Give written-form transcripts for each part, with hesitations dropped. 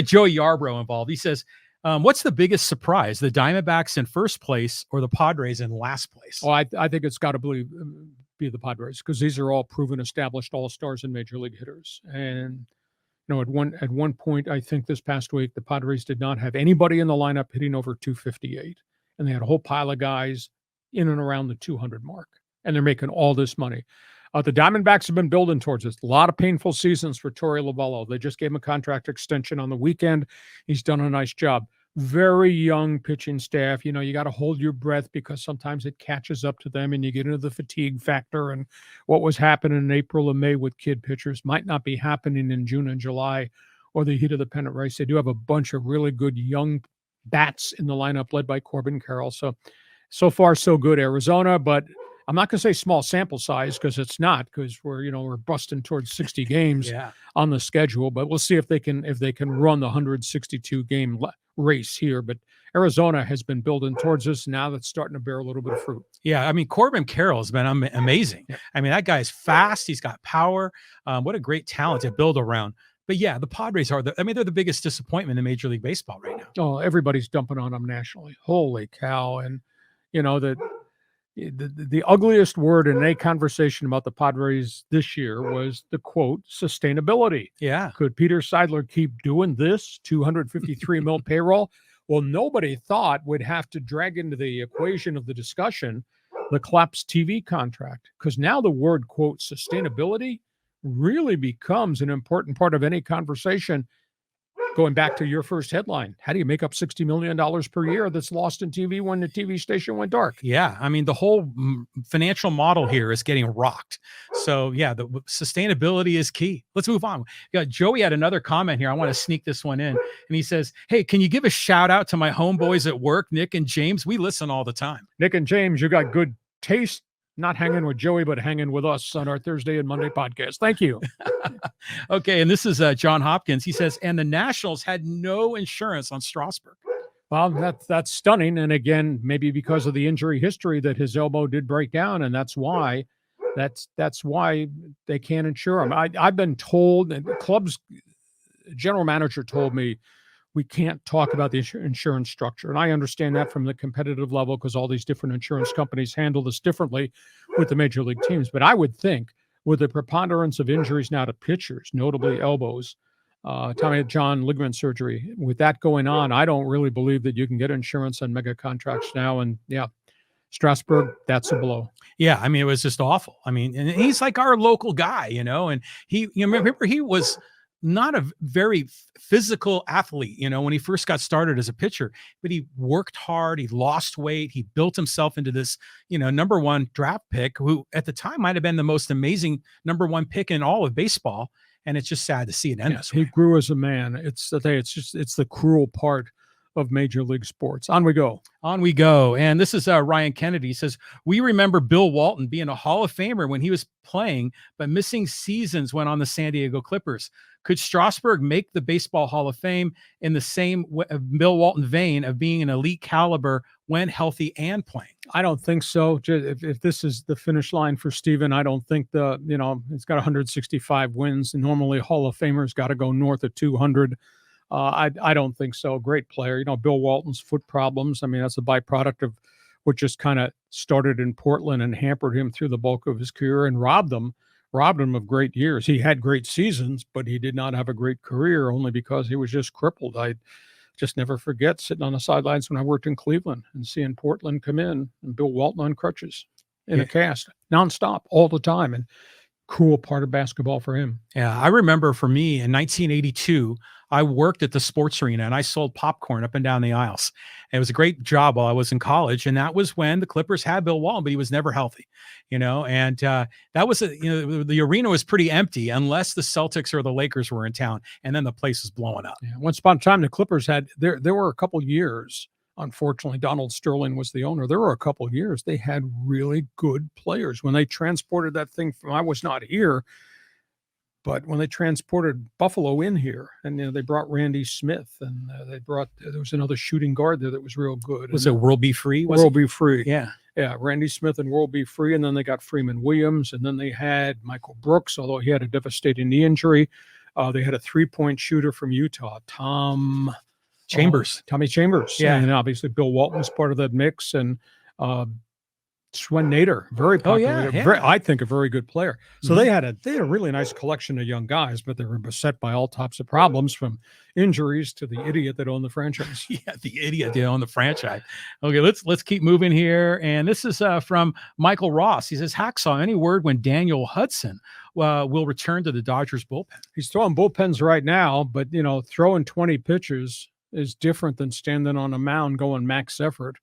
Joey Yarbrough involved. He says, what's the biggest surprise, the Diamondbacks in first place or the Padres in last place? Oh, I think it's got to be the Padres, because these are all proven, established all-stars and major league hitters. And at one point, I think this past week, the Padres did not have anybody in the lineup hitting over 258, and they had a whole pile of guys in and around the 200 mark, and they're making all this money. The Diamondbacks have been building towards this. A lot of painful seasons for Torey Lovullo. They just gave him a contract extension on the weekend. He's done a nice job. Very young pitching staff. You got to hold your breath, because sometimes it catches up to them and you get into the fatigue factor. And what was happening in April and May with kid pitchers might not be happening in June and July or the heat of the pennant race. They do have a bunch of really good young bats in the lineup led by Corbin Carroll. So far, so good, Arizona. But I'm not going to say small sample size, because it's not, because we're busting towards 60 games on the schedule. But we'll see if they can run the 162 game race here. But Arizona has been building towards this. Now that's starting to bear a little bit of fruit. Yeah, I mean, Corbin Carroll has been amazing. Yeah. I mean, that guy's fast. He's got power. What a great talent to build around. But yeah, the Padres they're the biggest disappointment in Major League Baseball right now. Oh, everybody's dumping on them nationally. Holy cow. And, the ugliest word in any conversation about the Padres this year was the quote, sustainability. Yeah. Could Peter Seidler keep doing this 253 mil payroll? Well, nobody thought would have to drag into the equation of the discussion the Claps TV contract, because now the word, quote, sustainability really becomes an important part of any conversation. Going back to your first headline, how do you make up $60 million per year that's lost in TV when the TV station went dark? Yeah, I mean, the whole financial model here is getting rocked. So, yeah, the sustainability is key. Let's move on. Joey had another comment here. I want to sneak this one in. And he says, hey, can you give a shout out to my homeboys at work, Nick and James? We listen all the time. Nick and James, you got good taste. Not hanging with Joey, but hanging with us on our Thursday and Monday podcast. Thank you. Okay, and this is John Hopkins. He says, and the Nationals had no insurance on Strasburg. Well, that's stunning. And again, maybe because of the injury history that his elbow did break down, and that's why they can't insure him. I've been told, and the club's general manager told me, we can't talk about the insurance structure. And I understand that from the competitive level, because all these different insurance companies handle this differently with the major league teams. But I would think with the preponderance of injuries now to pitchers, notably elbows, Tommy John ligament surgery, with that going on, I don't really believe that you can get insurance on mega contracts now. And yeah, Strasburg, that's a blow. Yeah, I mean, it was just awful. I mean, and he's like our local guy, and remember he was not a very physical athlete, when he first got started as a pitcher, but he worked hard. He lost weight. He built himself into this, number one draft pick, who at the time might've been the most amazing number one pick in all of baseball. And it's just sad to see it end this way. He grew as a man. It's the cruel part of Major League Sports. On we go. And this is Ryan Kennedy. He says, we remember Bill Walton being a Hall of Famer when he was playing, but missing seasons when on the San Diego Clippers. Could Strasburg make the Baseball Hall of Fame in the same Bill Walton vein of being an elite caliber when healthy and playing? I don't think so. If this is the finish line for Steven, I don't think it's got 165 wins. And normally Hall of Famers got to go north of 200. I don't think so. Great player. Bill Walton's foot problems, I mean, that's a byproduct of what just kind of started in Portland and hampered him through the bulk of his career and robbed him of great years. He had great seasons, but he did not have a great career only because he was just crippled. I just never forget sitting on the sidelines when I worked in Cleveland and seeing Portland come in and Bill Walton on crutches in a cast nonstop all the time. And cool part of basketball for him. Yeah. I remember for me in 1982, I worked at the sports arena and I sold popcorn up and down the aisles. It was a great job while I was in college. And that was when the Clippers had Bill Walton, but he was never healthy, and that was, the arena was pretty empty unless the Celtics or the Lakers were in town. And then the place was blowing up. Yeah. Once upon a time, the Clippers had, there were a couple years, unfortunately, Donald Sterling was the owner. There were a couple of years they had really good players. When they transported that thing from, I was not here, but when they transported Buffalo in here, and they brought Randy Smith, and there was another shooting guard there that was real good. Was it World Be Free? World Be Free. Yeah. Yeah, Randy Smith and World Be Free, and then they got Freeman Williams, and then they had Michael Brooks, although he had a devastating knee injury. They had a 3-point shooter from Utah, Tommy Chambers. Yeah. And obviously Bill Walton was part of that mix. And Swen Nader, very popular. I think a very good player. So they had a really nice collection of young guys, but they were beset by all types of problems, from injuries to the idiot that owned the franchise. Yeah, the idiot that owned the franchise. Okay, let's keep moving here. And this is from Michael Ross. He says, Hacksaw, any word when Daniel Hudson will return to the Dodgers bullpen? He's throwing bullpens right now, but throwing 20 pitches is different than standing on a mound going max effort.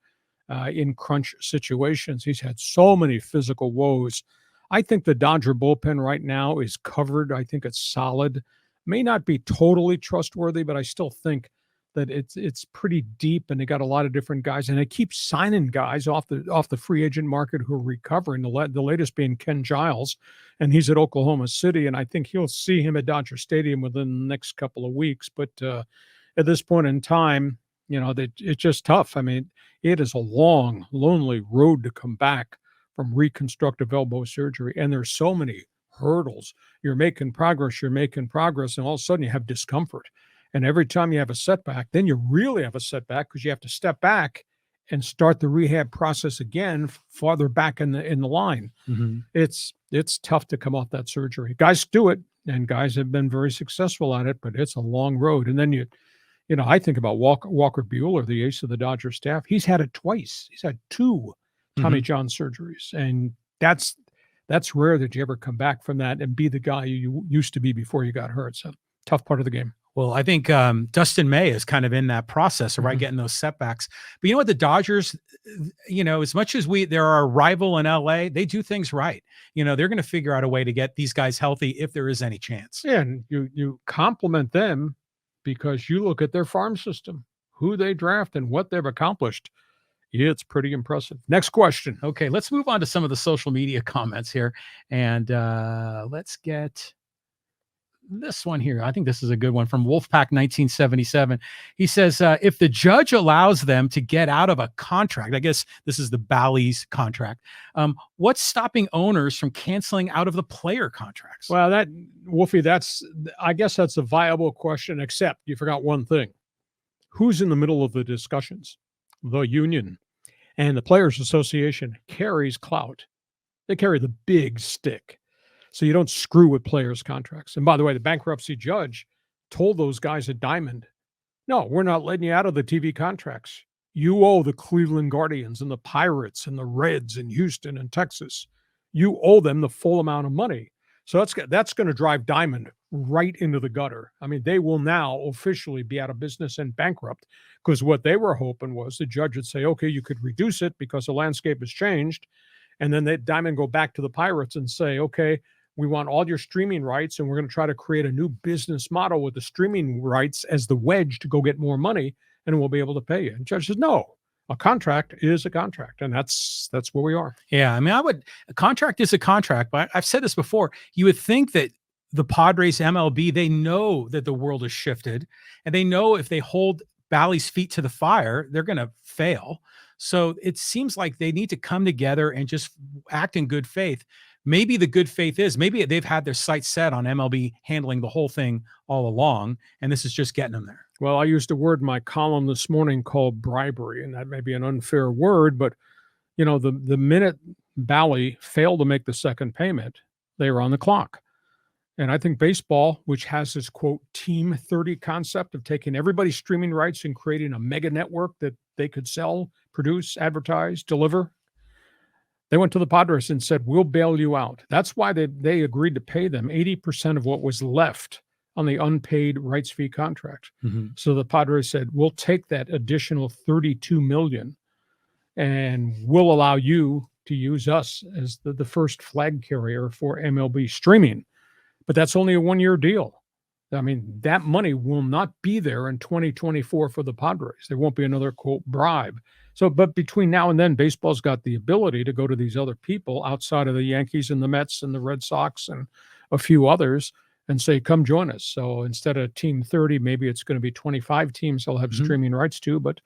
In crunch situations. He's had so many physical woes. I think the Dodger bullpen right now is covered. I think it's solid. May not be totally trustworthy, but I still think that it's pretty deep, and they got a lot of different guys, and they keep signing guys off the free agent market who are recovering. The latest being Ken Giles, and he's at Oklahoma City, and I think you'll see him at Dodger Stadium within the next couple of weeks. But at this point in time, it's just tough. I mean, it is a long, lonely road to come back from reconstructive elbow surgery. And there's so many hurdles. You're making progress, and all of a sudden you have discomfort. And every time you have a setback, then you really have a setback, because you have to step back and start the rehab process again farther back in the line. Mm-hmm. It's tough to come off that surgery. Guys do it, and guys have been very successful at it, but it's a long road. And then I think about Walker Buehler, the ace of the Dodgers staff. He's had it twice. He's had 2 Tommy John surgeries. And that's rare that you ever come back from that and be the guy you used to be before you got hurt. So tough part of the game. Well, I think Dustin May is kind of in that process of getting those setbacks. But you know what, the Dodgers, as much as they're our rival in LA, they do things right. They're going to figure out a way to get these guys healthy if there is any chance. Yeah, and you compliment them, because you look at their farm system, who they draft, and what they've accomplished. It's pretty impressive. Next question. Okay, let's move on to some of the social media comments here. And let's get this one here. I think this is a good one from Wolfpack 1977. He says, if the judge allows them to get out of a contract, I guess this is the Bally's contract, what's stopping owners from canceling out of the player contracts? Well, Wolfie, I guess that's a viable question, except you forgot one thing. Who's in the middle of the discussions? The union. And the Players Association carries clout. They carry the big stick. So you don't screw with players' contracts. And by the way, the bankruptcy judge told those guys at Diamond, no, we're not letting you out of the TV contracts. You owe the Cleveland Guardians and the Pirates and the Reds in Houston and Texas. You owe them the full amount of money. So that's going to drive Diamond right into the gutter. I mean, they will now officially be out of business and bankrupt, because what they were hoping was the judge would say, okay, you could reduce it because the landscape has changed. And then Diamond go back to the Pirates and say, okay, we want all your streaming rights, and we're going to try to create a new business model with the streaming rights as the wedge to go get more money, and we'll be able to pay you. And the judge says, no, a contract is a contract, and that's where we are. Yeah, I mean, a contract is a contract, but I've said this before. You would think that the Padres, MLB, they know that the world has shifted, and they know if they hold Bally's feet to the fire, they're going to fail. So it seems like they need to come together and just act in good faith. Maybe the good faith is maybe they've had their sights set on MLB handling the whole thing all along, and this is just getting them there. Well, I used a word in my column this morning called bribery, and that may be an unfair word, but the minute Bally failed to make the second payment, they were on the clock. And I think baseball, which has this quote Team 30 concept of taking everybody's streaming rights and creating a mega network that they could sell, produce, advertise, deliver, they went to the Padres and said, we'll bail you out. That's why they agreed to pay them 80% of what was left on the unpaid rights fee contract. Mm-hmm. So the Padres said, we'll take that additional $32 million and we'll allow you to use us as the first flag carrier for MLB streaming. But that's only a one-year deal. I mean, that money will not be there in 2024 for the Padres. There won't be another, quote, bribe. So, but between now and then, baseball's got the ability to go to these other people outside of the Yankees and the Mets and the Red Sox and a few others and say, come join us. So instead of Team 30, maybe it's going to be 25 teams they'll have streaming rights to, but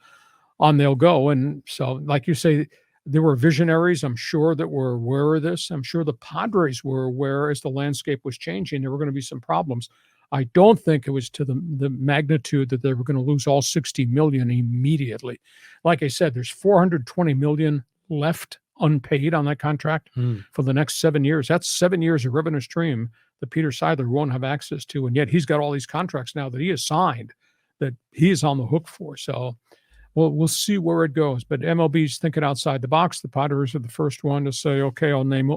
on they'll go. And so, like you say, there were visionaries, I'm sure, that were aware of this. I'm sure the Padres were aware as the landscape was changing, there were going to be some problems. I don't think it was to the magnitude that they were going to lose all 60 million immediately. Like I said, there's 420 million left unpaid on that contract for the next 7 years. That's 7 years of revenue stream that Peter Seidler won't have access to. And yet he's got all these contracts now that he has signed that he is on the hook for. So we'll see where it goes. But MLB's thinking outside the box. The Padres are the first one to say, okay, I'll name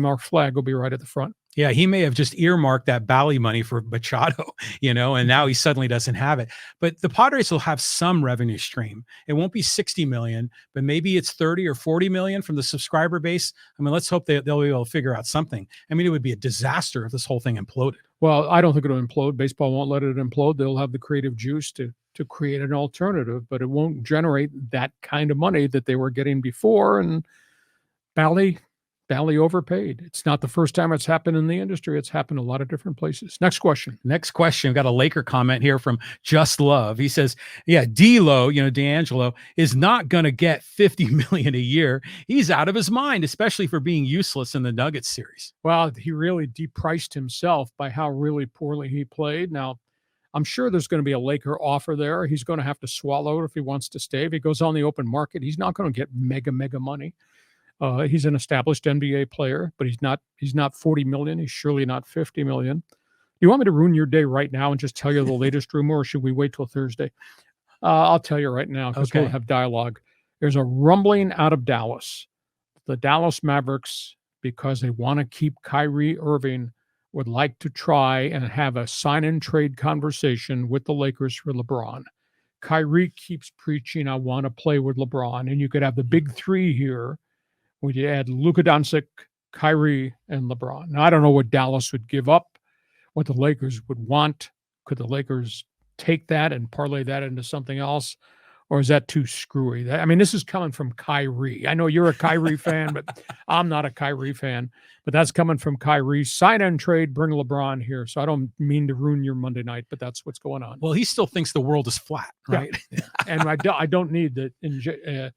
our flag will be right at the front. Yeah, he may have just earmarked that Bally money for Machado, and now he suddenly doesn't have it. But the Padres will have some revenue stream. It won't be 60 million, but maybe it's 30 or 40 million from the subscriber base. I mean, let's hope they'll be able to figure out something. I mean, it would be a disaster if this whole thing imploded. Well, I don't think it'll implode. Baseball won't let it implode. They'll have the creative juice to create an alternative, but it won't generate that kind of money that they were getting before. And Bally overpaid. It's not the first time it's happened in the industry. It's happened a lot of different places. Next question. We've got a Laker comment here from Just Love. He says, yeah, D'Lo, D'Angelo is not going to get 50 million a year. He's out of his mind, especially for being useless in the Nuggets series. Well, he really depriced himself by how really poorly he played. Now, I'm sure there's going to be a Laker offer there. He's going to have to swallow it if he wants to stay. If he goes on the open market, he's not going to get mega money. He's an established NBA player, but he's not 40 million. He's surely not 50 million. You want me to ruin your day right now and just tell you the latest rumor, or should we wait till Thursday? I'll tell you right now because we'll have dialogue. There's a rumbling out of Dallas. The Dallas Mavericks, because they want to keep Kyrie Irving, would like to try and have a sign-and-trade conversation with the Lakers for LeBron. Kyrie keeps preaching, I want to play with LeBron, and you could have the big three here. Would you add Luka Doncic, Kyrie, and LeBron? Now, I don't know what Dallas would give up, what the Lakers would want. Could the Lakers take that and parlay that into something else? Or is that too screwy? I mean, this is coming from Kyrie. I know you're a Kyrie fan, but I'm not a Kyrie fan. But that's coming from Kyrie. Sign and trade, bring LeBron here. So I don't mean to ruin your Monday night, but that's what's going on. Well, he still thinks the world is flat, right? Yeah. And I don't need the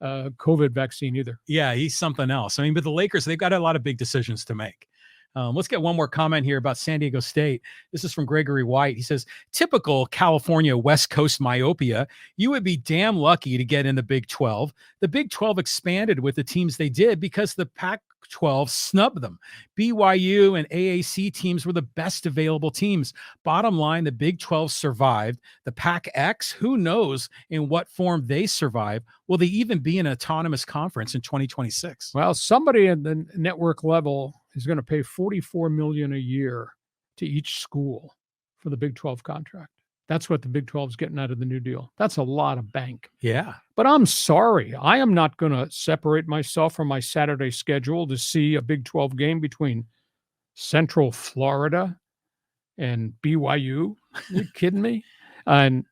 COVID vaccine either. Yeah, he's something else. I mean, but the Lakers, they've got a lot of big decisions to make. Let's get one more comment here about San Diego State. This is from Gregory White. He says, typical California West Coast myopia. You would be damn lucky to get in the Big 12. The Big 12 expanded with the teams they did because the Pac-12 snubbed them. BYU and AAC teams were the best available teams. Bottom line, the Big 12 survived. The Pac-X, who knows in what form they survive? Will they even be an autonomous conference in 2026? Well, somebody at the network level is going to pay $44 million a year to each school for the Big 12 contract. That's what the Big 12 is getting out of the new deal. That's a lot of bank. Yeah. But I'm sorry. I am not going to separate myself from my Saturday schedule to see a Big 12 game between Central Florida and BYU. Are you kidding me? And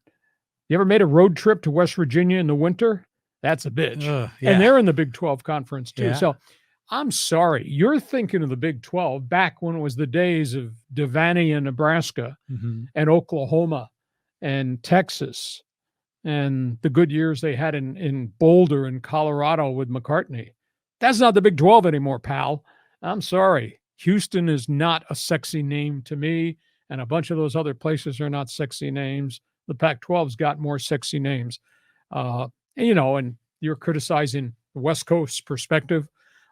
you ever made a road trip to West Virginia in the winter? That's a bitch. Yeah. And they're in the Big 12 conference too. Yeah. So I'm sorry. You're thinking of the Big 12 back when it was the days of Devaney in Nebraska and Oklahoma and Texas and the good years they had in Boulder and Colorado with McCartney. That's not the Big 12 anymore, pal. I'm sorry. Houston is not a sexy name to me, and a bunch of those other places are not sexy names. The Pac-12's got more sexy names. And you're criticizing the West Coast perspective.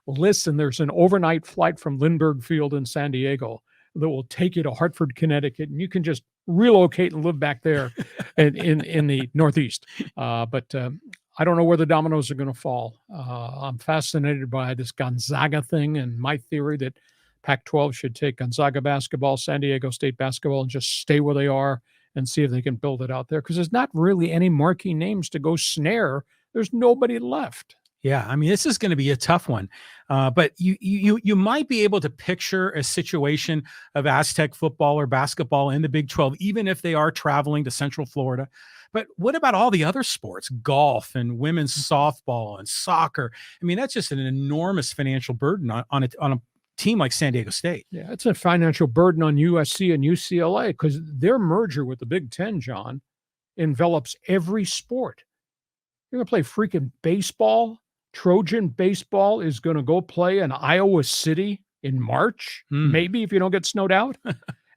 Listen, there's an overnight flight from Lindbergh Field in San Diego that will take you to Hartford, Connecticut, and you can just relocate and live back there in the Northeast. But I don't know where the dominoes are going to fall. I'm fascinated by this Gonzaga thing, and my theory that Pac-12 should take Gonzaga basketball, San Diego State basketball, and just stay where they are and see if they can build it out there. Because there's not really any marquee names to go snare. There's nobody left. Yeah, I mean, this is going to be a tough one, but you might be able to picture a situation of Aztec football or basketball in the Big 12, even if they are traveling to Central Florida. But what about all the other sports, golf and women's softball and soccer? I mean, that's just an enormous financial burden on a team like San Diego State. Yeah, it's a financial burden on USC and UCLA because their merger with the Big Ten, John, envelops every sport. You're going to play freaking baseball. Trojan baseball is going to go play in Iowa City in March, maybe if you don't get snowed out.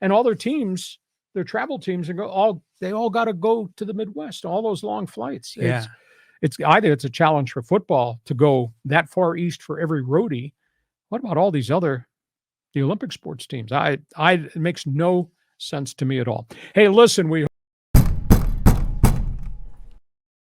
And all their teams their travel teams and they all got to go to the Midwest, all those long flights. Yeah. I think it's a challenge for football to go that far east for every roadie. What about all these the Olympic sports teams? It makes no sense to me at all. Hey, listen, we